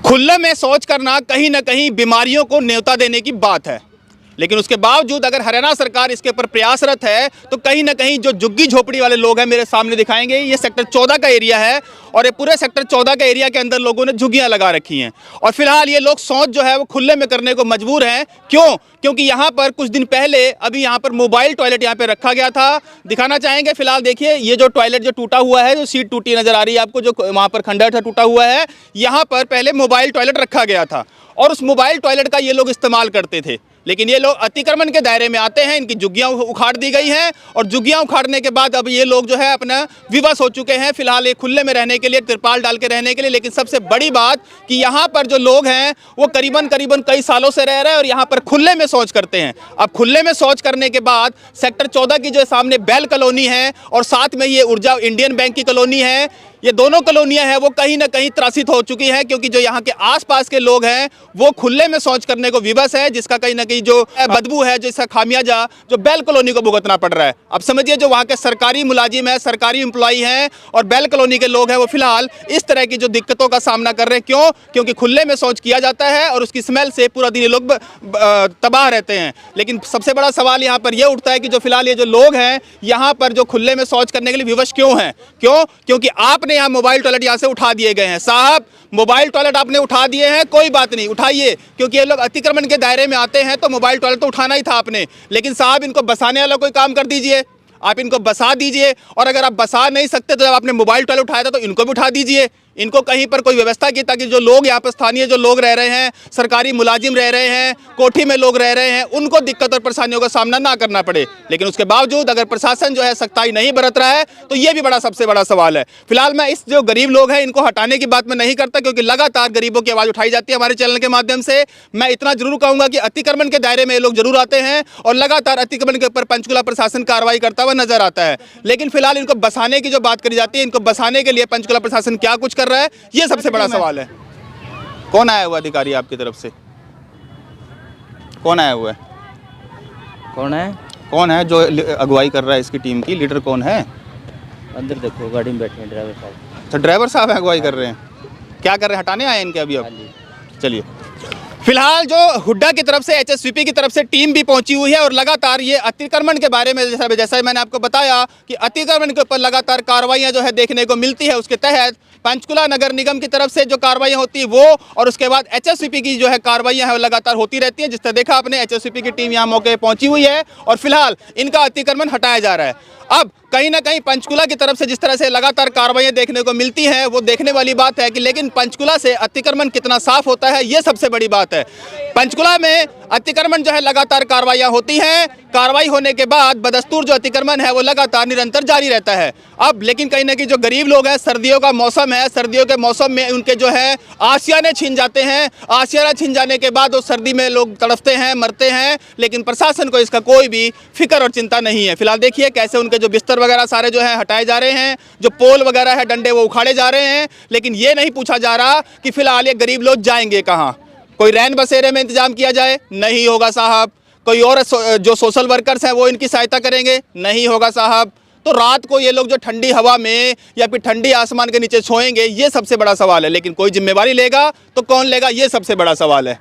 खुले में शौच करना कहीं ना कहीं बीमारियों को न्योता देने की बात है, लेकिन उसके बावजूद अगर हरियाणा सरकार इसके ऊपर प्रयासरत है तो कहीं ना कहीं जो झुग्गी झोपड़ी वाले लोग हैं मेरे सामने दिखाएंगे। ये सेक्टर 14 का एरिया है और ये पूरे सेक्टर 14 का एरिया के अंदर लोगों ने झुग्गियां लगा रखी हैं और फिलहाल ये लोग शौच जो है वो खुले में करने को मजबूर हैं। क्यों? क्योंकि यहाँ पर कुछ दिन पहले अभी यहाँ पर मोबाइल टॉयलेट यहाँ पे रखा गया था। दिखाना चाहेंगे। फिलहाल देखिए ये जो टॉयलेट जो टूटा हुआ है, जो सीट टूटी नजर आ रही है आपको, जो वहाँ पर खंडहर था टूटा हुआ है, यहाँ पर पहले मोबाइल टॉयलेट रखा गया था और उस मोबाइल टॉयलेट का ये लोग इस्तेमाल करते थे। लेकिन ये लोग अतिक्रमण के दायरे में आते हैं, इनकी झुग्गियां उखाड़ दी गई हैं और झुग्गियां उखाड़ने के बाद अब ये लोग जो है अपना विवश हो चुके हैं फिलहाल ये खुले में रहने के लिए, तिरपाल डाल के रहने के लिए। लेकिन सबसे बड़ी बात कि यहाँ पर जो लोग हैं वो करीबन कई सालों से रह रहे हैं और यहाँ पर खुले में शौच करते हैं। अब खुले में शौच करने के बाद सेक्टर 14 की जो सामने बेल कॉलोनी है और साथ में ये ऊर्जा इंडियन बैंक की कॉलोनी है, ये दोनों कॉलोनियां हैं वो कहीं ना कहीं त्रासित हो चुकी हैं क्योंकि जो यहाँ के आसपास के लोग हैं वो खुले में शौच करने को विवश है, जिसका कहीं ना कहीं जो बदबू है, जिसका खामियाजा जो बेल कॉलोनी को भुगतना पड़ रहा है। अब समझिए जो वहाँ के सरकारी मुलाजिम है, सरकारी एम्प्लॉई हैं और बेल कॉलोनी के लोग हैं वो फिलहाल इस तरह की जो दिक्कतों का सामना कर रहे हैं। क्यों? क्योंकि खुले में शौच किया जाता है और उसकी स्मेल से पूरा दिन ये लोग तबाह रहते हैं। लेकिन सबसे बड़ा सवाल यहाँ पर यह उठता है कि जो फिलहाल ये जो लोग हैं यहाँ पर जो खुले में शौच करने के लिए विवश क्यों हैं? क्यों? क्योंकि आपने यहाँ मोबाइल टॉयलेट यहाँ से उठा दिए गए हैं। साहब मोबाइल टॉयलेट आपने उठा दिए हैं, कोई बात नहीं, उठाइए, क्योंकि ये लोग अतिक्रमण के दायरे में आते हैं तो मोबाइल टॉयलेट तो उठाना ही था आपने। लेकिन साहब इनको बसाने वाला कोई काम कर दीजिए, आप इनको बसा दीजिए। और अगर आप बसा नहीं सकते तो जब आपने मोबाइल टॉयलेट उठाया था तो इनको भी उठा दीजिए, इनको कहीं पर कोई व्यवस्था की ताकि जो लोग यहाँ पर स्थानीय जो लोग रह रहे हैं, सरकारी मुलाजिम रह रहे हैं, कोठी में लोग रह रहे हैं, उनको दिक्कत और परेशानियों का सामना ना करना पड़े। लेकिन उसके बावजूद अगर प्रशासन जो है सख्ताई नहीं बरत रहा है तो ये भी सबसे बड़ा सवाल है। फिलहाल मैं इस जो गरीब लोग हैं इनको हटाने की बात मैं नहीं करता क्योंकि लगातार गरीबों की आवाज़ उठाई जाती है हमारे चैनल के माध्यम से। मैं इतना जरूर कहूँगा कि अतिक्रमण के दायरे में ये लोग जरूर आते हैं और लगातार अतिक्रमण के ऊपर पंचकुला प्रशासन कार्रवाई करता हुआ नजर आता है। लेकिन फिलहाल इनको बसाने की जो बात करी जाती है, इनको बसाने के लिए पंचकुला प्रशासन क्या कुछ कर रहा है, ये सबसे बड़ा सवाल है। कौन आया हुआ अधिकारी आपकी तरफ से? कौन आया हुआ है? कौन है जो अगुवाई कर रहा है इसकी टीम की? लीडर कौन है? अंदर देखो गाड़ी में बैठे हैं ड्राइवर साहब। अच्छा ड्राइवर साहब अगुवाई कर रहे हैं। क्या कर रहे हैं? हटाने आए इनके अभी? अब चलिए फिलहाल जो हुड्डा की तरफ से एचएसवीपी की तरफ से टीम भी पहुंची हुई है और लगातार ये अतिक्रमण के बारे में जैसा मैंने आपको बताया कि अतिक्रमण के ऊपर लगातार कार्रवाइयां जो है देखने को मिलती है। उसके तहत पंचकुला नगर निगम की तरफ से जो कार्रवाइयां होती है वो और उसके बाद एचएसवीपी की जो है कार्रवाइयां है वो लगातार होती रहती है। जिस तरह देखा आपने एचएसवीपी की टीम यहाँ मौके पहुंची हुई है और फिलहाल इनका अतिक्रमण हटाया जा रहा है। अब कहीं ना कहीं पंचकुला की तरफ से जिस तरह से लगातार कार्रवाइयां देखने को मिलती हैं वो देखने वाली बात है कि लेकिन पंचकुला से अतिक्रमण कितना साफ होता है ये सबसे बड़ी बात है। पंचकुला में अतिक्रमण जो है लगातार कार्रवाइयां होती हैं, कार्रवाई होने के बाद बदस्तूर जो अतिक्रमण है वो लगातार निरंतर जारी रहता है। अब लेकिन कहीं ना कहीं जो गरीब लोग हैं, सर्दियों का मौसम है, सर्दियों के मौसम में उनके जो है आशियाने छीन जाते हैं। आशियाना छीन जाने के बाद वो सर्दी में लोग तड़फते हैं, मरते हैं, लेकिन प्रशासन को इसका कोई भी फिक्र और चिंता नहीं है। फिलहाल देखिए कैसे उनके जो बिस्तर वगैरह सारे जो है हटाए जा रहे हैं, जो पोल वगैरह है, डंडे वो उखाड़े जा रहे हैं। लेकिन ये नहीं पूछा जा रहा कि फिलहाल ये गरीब लोग जाएंगे कहाँ। कोई रैन बसेरे में इंतजाम किया जाए? नहीं होगा साहब। कोई और जो सोशल वर्कर्स हैं वो इनकी सहायता करेंगे? नहीं होगा साहब। तो रात को ये लोग जो ठंडी हवा में या फिर ठंडी आसमान के नीचे सोएंगे, ये सबसे बड़ा सवाल है। लेकिन कोई जिम्मेवारी लेगा तो कौन लेगा, ये सबसे बड़ा सवाल है।